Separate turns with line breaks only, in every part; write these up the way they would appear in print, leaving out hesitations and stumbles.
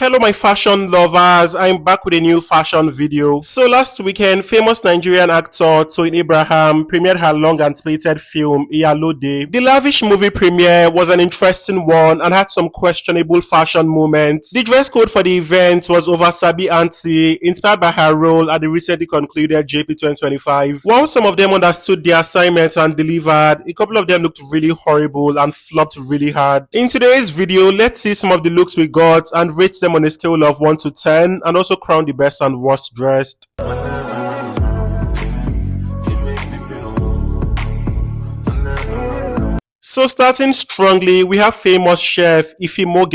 Hello my fashion lovers, I'm back with a new fashion video. So last weekend, famous Nigerian actor Toyin premiered her long anticipated film IYALODE. The lavish movie premiere was an interesting one and had some questionable fashion moments. The dress code for the event was over Sabi Auntie, inspired by her role at the recently concluded JP 2025. While some of them understood their assignments and delivered, a couple of them looked really horrible and flopped really hard. In today's video, let's see some of the looks we got and rate them on a scale of 1 to 10 and also crown the best and worst dressed. So starting strongly, we have famous chef Ifeoma,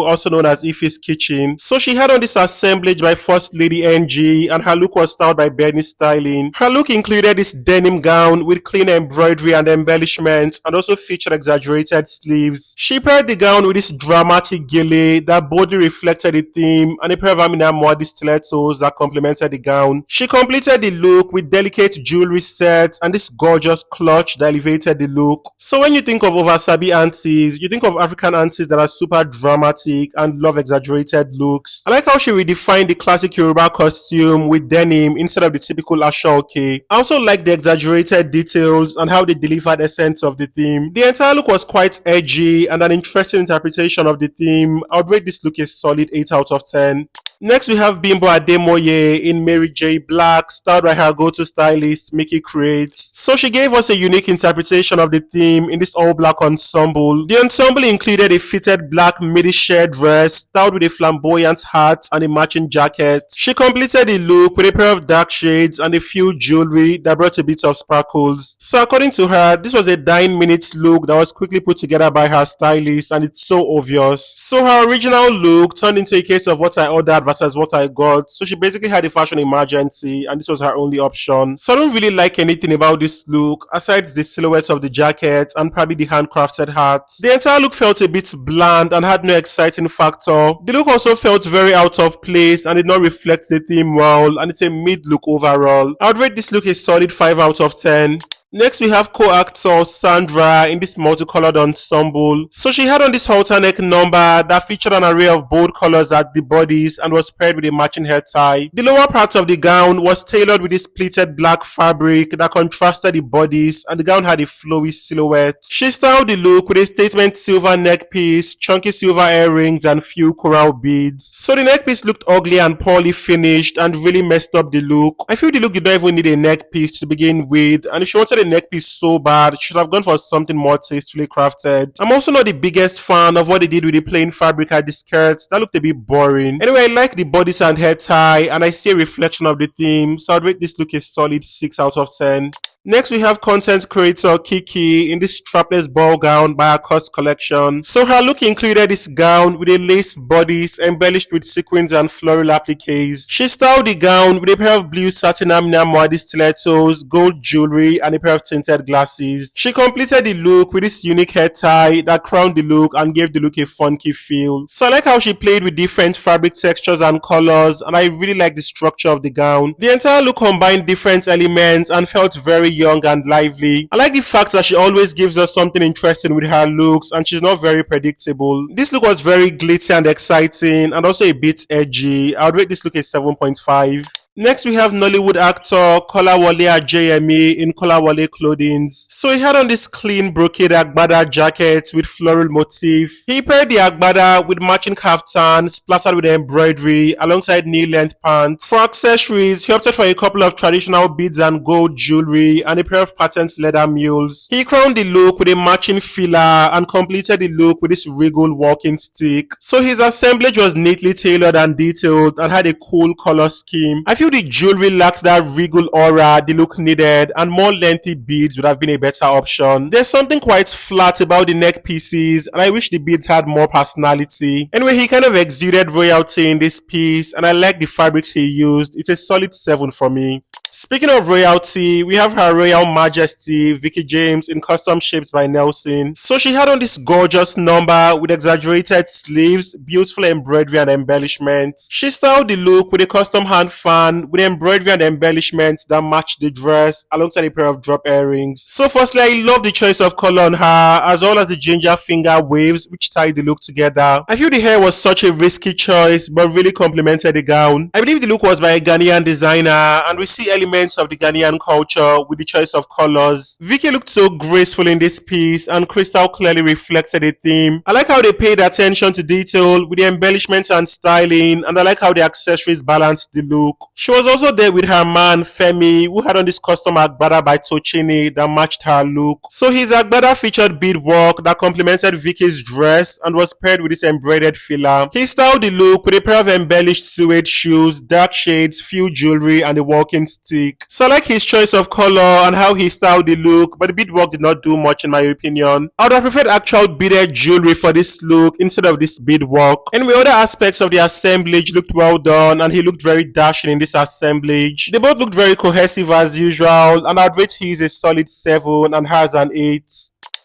also known as Ife's Kitchen. So she had on this assemblage by First Lady NG and her look was styled by Benny Styling. Her look included this denim gown with clean embroidery and embellishments and also featured exaggerated sleeves. She paired the gown with this dramatic gele that boldly reflected the theme and a pair of Moa Be stilettos that complemented the gown. She completed the look with delicate jewelry sets and this gorgeous clutch that elevated the look. So when you think of over-sabi aunties, you think of African aunties that are super dramatic and love exaggerated looks. I like how she redefined the classic Yoruba costume with denim instead of the typical ashoke. I also like the exaggerated details and how they delivered the essence of the theme. The entire look was quite edgy and an interesting interpretation of the theme. I would rate this look a solid 8 out of 10. Next, we have Bimbo Admo in Mary J. Black, styled by her go-to stylist, Mickey Creates. So she gave us a unique interpretation of the theme in this all-black ensemble. The ensemble included a fitted black midi-sheer dress, styled with a flamboyant hat and a matching jacket. She completed the look with a pair of dark shades and a few jewelry that brought a bit of sparkles. So according to her, this was a 9-minute look that was quickly put together by her stylist and it's so obvious. So her original look turned into a case of what I ordered versus what I got. So she basically had a fashion emergency and this was her only option. So I don't really like anything about this look aside the silhouette of the jacket and probably the handcrafted hat. The entire look felt a bit bland and had no exciting factor. The look also felt very out of place and did not reflect the theme well and it's a mid look overall. I would rate this look a solid 5 out of 10. Next, we have co-actor Sandra in this multicolored ensemble. So she had on this halter neck number that featured an array of bold colors at the bodies and was paired with a matching hair tie. The lower part of the gown was tailored with this pleated black fabric that contrasted the bodies and the gown had a flowy silhouette. She styled the look with a statement silver neck piece, chunky silver earrings and few coral beads. So the neck piece looked ugly and poorly finished and really messed up the look. I feel the look did not even need a neck piece to begin with, and if she wanted a neck piece so bad, she should have gone for something more tastefully crafted. I'm also not the biggest fan of what they did with the plain fabric at the skirts. That looked a bit boring. Anyway, I like the bodice and hair tie and I see a reflection of the theme, so I'd rate this look a solid 6 out of 10. Next, we have content creator Kiki in this strapless ball gown by her Cost collection. So her look included this gown with a lace bodice embellished with sequins and floral appliques. She styled the gown with a pair of blue satin Moa Be stilettos, gold jewelry and a pair of tinted glasses. She completed the look with this unique hair tie that crowned the look and gave the look a funky feel. So I like how she played with different fabric textures and colors and I really like the structure of the gown. The entire look combined different elements and felt very young and lively. I like the fact that she always gives us something interesting with her looks and she's not very predictable. This look was very glitzy and exciting and also a bit edgy. I would rate this look a 7.5. Next, we have Nollywood actor Kawwali in Kawwali clothing. So he had on this clean brocade agbada jacket with floral motif. He paired the agbada with matching kaftan splattered with embroidery alongside knee-length pants. For accessories, he opted for a couple of traditional beads and gold jewelry and a pair of patent leather mules. He crowned the look with a matching filler and completed the look with this regal walking stick. So his assemblage was neatly tailored and detailed and had a cool color scheme. I feel the jewelry lacked that regal aura the look needed and more lengthy beads would have been a better option. There's something quite flat about the neck pieces and I wish the beads had more personality. Anyway, he kind of exuded royalty in this piece and I like the fabrics he used. It's a solid 7 for me. Speaking of royalty, we have Her Royal Majesty Vicky James in custom shaped by Nelson. So she had on this gorgeous number with exaggerated sleeves, beautiful embroidery and embellishments. She styled the look with a custom hand fan with embroidery and embellishments that matched the dress alongside a pair of drop earrings. So firstly, I love the choice of color on her as well as the ginger finger waves which tied the look together. I feel the hair was such a risky choice but really complemented the gown. I believe the look was by a Ghanaian designer and we see elements of the Ghanaian culture with the choice of colors. Vicky looked so graceful in this piece and crystal clearly reflected the theme. I like how they paid attention to detail with the embellishments and styling, and I like how the accessories balanced the look. She was also there with her man Femi, who had on this custom agbada by Tochini that matched her look. So his agbada featured beadwork that complemented Vicky's dress and was paired with this embroidered filler. He styled the look with a pair of embellished suede shoes, dark shades, few jewelry and a walking stick. So I like his choice of color and how he styled the look, but the beadwork did not do much in my opinion. I would have preferred actual beaded jewelry for this look instead of this beadwork. Anyway, other aspects of the assemblage looked well done and he looked very dashing in this assemblage. They both looked very cohesive as usual and I'd rate his a solid 7 and hers an 8.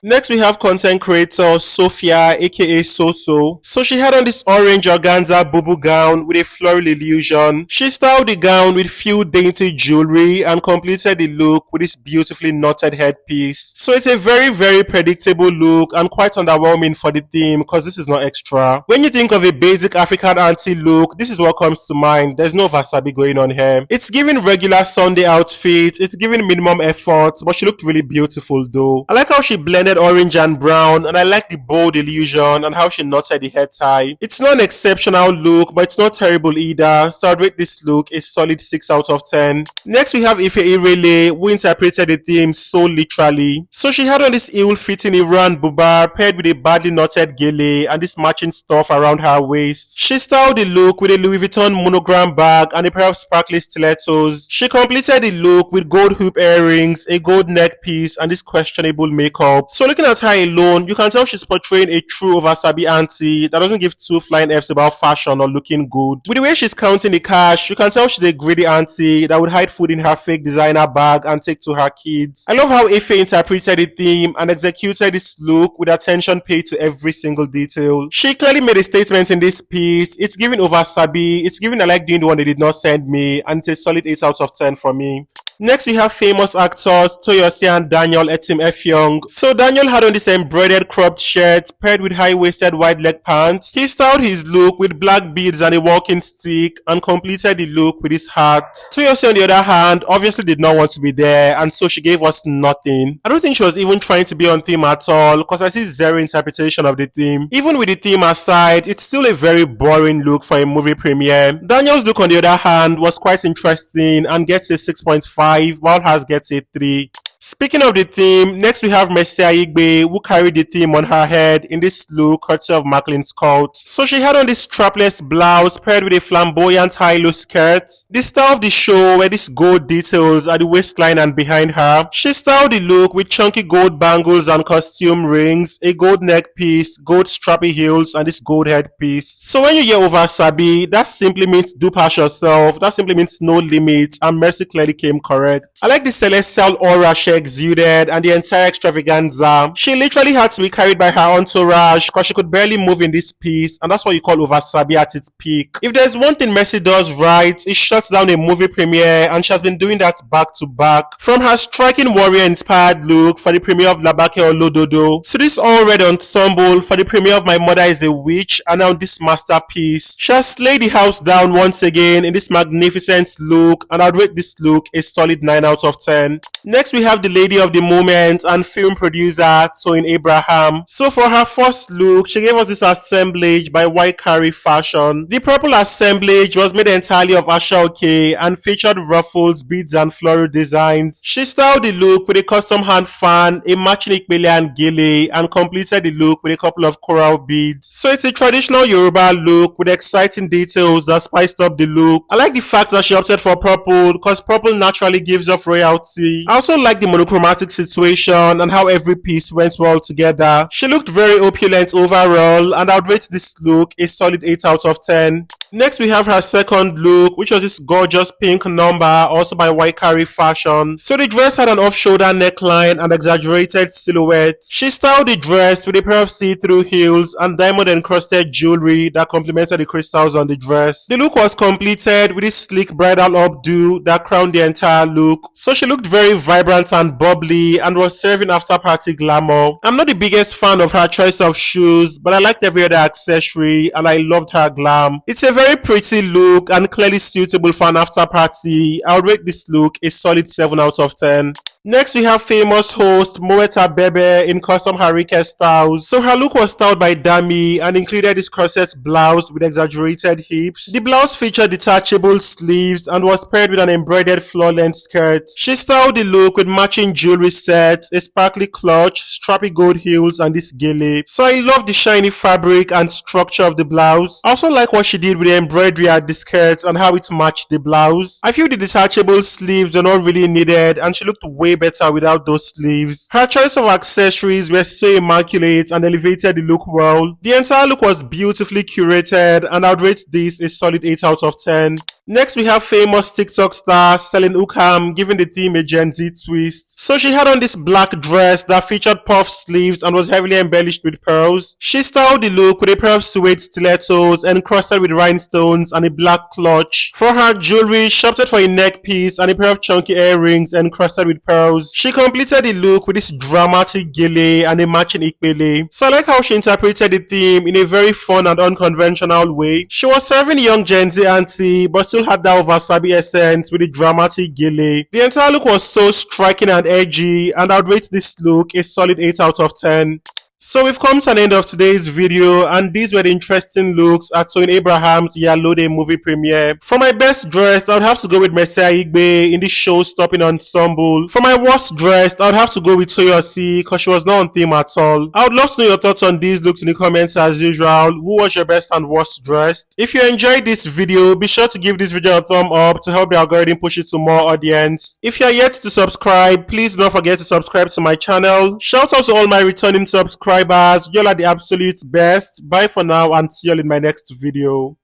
Next, we have content creator Sophia, aka Soso. So she had on this orange organza bubu gown with a floral illusion. She styled the gown with few dainty jewelry and completed the look with this beautifully knotted headpiece. So it's a very predictable look and quite underwhelming for the theme because this is not extra. When you think of a basic African auntie look, this is what comes to mind. There's no wasabi going on here. It's giving regular Sunday outfit, it's giving minimum effort, but she looked really beautiful though. I like how she blended orange and brown and I like the bold illusion and how she knotted the hair tie. It's not an exceptional look but it's not terrible either, so I'd rate this look a solid 6 out of 10. Next we have Ifeoma who interpreted the theme so literally. So she had on this ill-fitting Iran buba paired with a badly knotted gele and this matching stuff around her waist. She styled the look with a Louis Vuitton monogram bag and a pair of sparkly stilettos. She completed the look with gold hoop earrings, a gold neck piece and this questionable makeup. So looking at her alone, you can tell she's portraying a true oversabi auntie that doesn't give two flying F's about fashion or looking good. With the way she's counting the cash, you can tell she's a greedy auntie that would hide food in her fake designer bag and take to her kids. I love how Ife interpreted the theme and executed this look with attention paid to every single detail. She clearly made a statement in this piece. It's giving oversabi, it's giving I like doing the one they did not send me, and it's a solid 8 out of 10 for me. Next, we have famous actors Toyos Daniel Etim Efyong. So Daniel had on this embroidered cropped shirt paired with high-waisted wide leg pants. He styled his look with black beads and a walking stick and completed the look with his hat. Toyos, on the other hand, obviously did not want to be there and so she gave us nothing. I don't think she was even trying to be on theme at all because I see zero interpretation of the theme. Even with the theme aside, it's still a very boring look for a movie premiere. Daniel's look, on the other hand, was quite interesting and gets a 6.5. While hers gets a 3. Speaking of the theme, next we have Mercia who carried the theme on her head in this look courtesy of Maclean's Court. So she had on this strapless blouse paired with a flamboyant high-low skirt. The star of the show were these gold details at the waistline and behind her. She styled the look with chunky gold bangles and costume rings, a gold neck piece, gold strappy heels, and this gold headpiece. So when you hear oversabi, that simply means do pass yourself. That simply means no limits, and Mercy clearly came correct. I like the celestial aura she exuded and the entire extravaganza. She literally had to be carried by her entourage because she could barely move in this piece, and that's what you call oversabi at its peak. If there's one thing Mercy does right, it shuts down a movie premiere, and she has been doing that back to back. From her striking warrior-inspired look for the premiere of Labake Olododo, to this all-red ensemble for the premiere of My Mother is a Witch, and now this masterpiece. She has slayed the house down once again in this magnificent look, and I'd rate this look a solid 9 out of 10. Next, we have the lady of the moment and film producer Toyin Abraham. So for her first look, she gave us this assemblage by White Carry Fashion. The purple assemblage was made entirely of ashoke and featured ruffles, beads and floral designs. She styled the look with a custom hand fan, a matching ikpele and gele, and completed the look with a couple of coral beads. So it's a traditional Yoruba look with exciting details that spiced up the look. I like the fact that she opted for purple because purple naturally gives off royalty. I also like the monochromatic situation and how every piece went well together. She looked very opulent overall, and I'd rate this look a solid 8 out of 10. Next, we have her second look, which was this gorgeous pink number, also by Waikari Fashion. So the dress had an off-shoulder neckline and exaggerated silhouette. She styled the dress with a pair of see-through heels and diamond-encrusted jewelry that complemented the crystals on the dress. The look was completed with this sleek bridal updo that crowned the entire look. So she looked very vibrant and bubbly and was serving after-party glamour. I'm not the biggest fan of her choice of shoes, but I liked every other accessory and I loved her glam. It's a very pretty look and clearly suitable for an after party. I would rate this look a solid 7 out of 10. Next, we have famous host Moa Be in custom Harike styles. So her look was styled by Dami and included this corset blouse with exaggerated hips. The blouse featured detachable sleeves and was paired with an embroidered floor-length skirt. She styled the look with matching jewelry sets, a sparkly clutch, strappy gold heels, and this gele. So I love the shiny fabric and structure of the blouse. I also like what she did with the embroidery at the skirt and how it matched the blouse. I feel the detachable sleeves are not really needed and she looked way better without those sleeves. Her choice of accessories were so immaculate and elevated the look well. The entire look was beautifully curated and I would rate this a solid 8 out of 10. Next, we have famous TikTok star Selin Ukam giving the theme a Gen Z twist. So she had on this black dress that featured puff sleeves and was heavily embellished with pearls. She styled the look with a pair of suede stilettos encrusted with rhinestones and a black clutch. For her jewelry, she opted for a neck piece and a pair of chunky earrings encrusted with pearls. She completed the look with this dramatic gele and a matching ikpele. So I like how she interpreted the theme in a very fun and unconventional way. She was serving young Gen Z auntie but still had that wasabi essence with the dramatic gele. The entire look was so striking and edgy and I would rate this look a solid 8 out of 10. So we've come to an end of today's video and these were the interesting looks at Toyin Abraham's IYALODE movie premiere. For my best dressed, I would have to go with Mercia in this show-stopping ensemble. For my worst dressed, I would have to go with Toyos because she was not on theme at all. I would love to know your thoughts on these looks in the comments as usual. Who was your best and worst dressed? If you enjoyed this video, be sure to give this video a thumb up to help the algorithm push it to more audience. If you are yet to subscribe, please don't forget to subscribe to my channel. Shout out to all my returning subscribers. Y'all are the absolute best. Bye for now and see y'all in my next video.